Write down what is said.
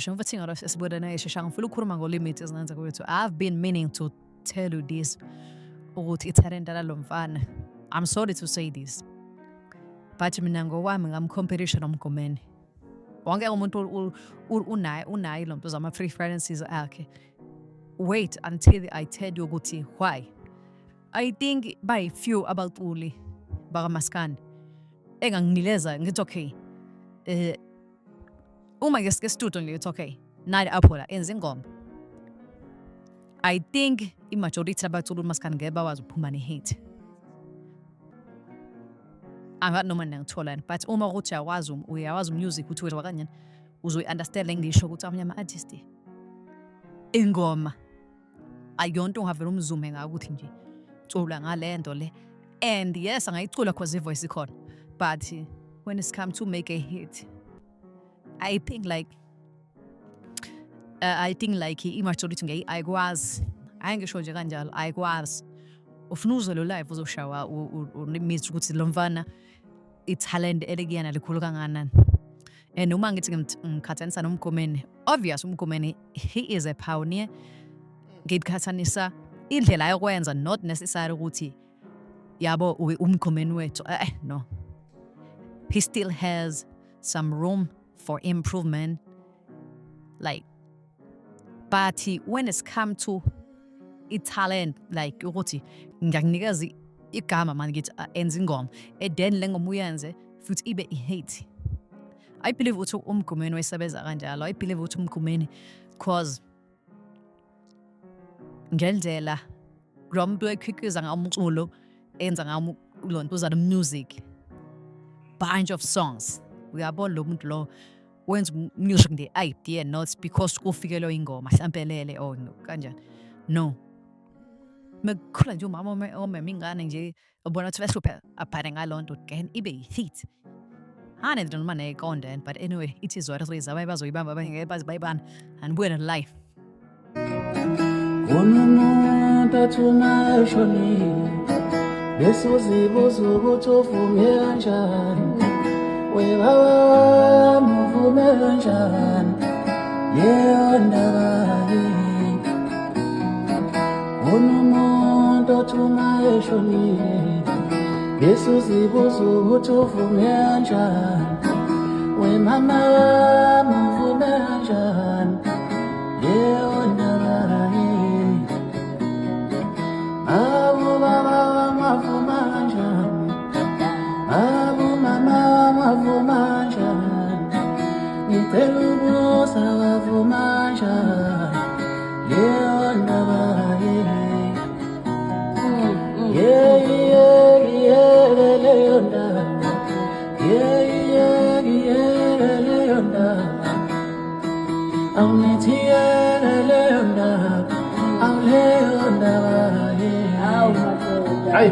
shosho mfathi ngalo sibuda naye shashanga ngifuna ukukhuluma ngo-limit ezinanza kwethu. I've been meaning to tell you this ukuthi ithalente lalo mfana. I'm sorry to say this, but mina ngowami ngamcompetition nomgomeni. Wonke umuntu unayo lo mntu zama-preferences akhe. Wait until I tell you ukuthi why. I think by few abaculi bakamaskandi engangileza ngithi okay, uma ke studio ngithi okay, nayi aphola enza ingoma. I think i-majority abaculi bamaskandi ngeke bawazi ukuphuma ne-hit. Angathi noma ngitholani, but uma ukuthi uyawazi music ukuthi wena kanyani uzoyi-understand ngisho ukuthi amanye ama-artist ingoma ayonto ongavela umzume ngayo ukuthi nje cula ngalento le. And yes, angayicula cause ivoice ikhona, but when it's come to make a hit, I think like i-majority ngeke ayikwazi. Ayingisho nje kanjalo, ayikwazi. Ufuna uzwe lo live uzoshawa ulimit ukuthi lo mfana i-talent elikuyena likhulu kangakanani. And uma ngithi ngikhathanisa nomgomeni, obvious umgomeni he is a pioneer. Ngikhathanisa indlela yokwenza, not necessary ukuthi yabo umgomeni wethu. No. He still has some room for improvement. Like, but when it's come to i-talent, like ukuthi ngiyakunikeza igama manje ngithi enza ingoma, then le ngoma uyenze futhi ibe i-hit. I believe ukuthi umgomeni wesebenza kanjalo. I believe ukuthi umgomeni cause ngendlela lo muntu ekhiqiza ngaumculo enza ngawo lonto uza music bunch of songs. Uyabona lo muntu lo wenza music nge-idea, not because kufikelo ingoma mhlawumbe or kanjani. No. Mekhula nje umama omemingane nje ubona ukuthi behluphe abhare ngalonto again ibe i-hit. Hane noma neyiqonda, but anyway it is what it is. Abaye bazoyibamba abangeke bazibayibana and we're in life. Unomuntu athuma eshonile besuzibuza ukuthi uvume kanjani, webaba uvume kanjani, yeyo ndaba yini. Unomuntu athuma eshonile besuzibuza ukuthi uvume kanjani, wemama uvume kanjani, yeyo ndaba yini. Abu baba mavuma kanjani, abu mama mavuma kanjani, ngicela ukubuza wavuma kanjani, leyo ndaba yini. Leyo ndaba, leyo ndaba, awunithi leyo ndaba, leyo ndaba. Hey,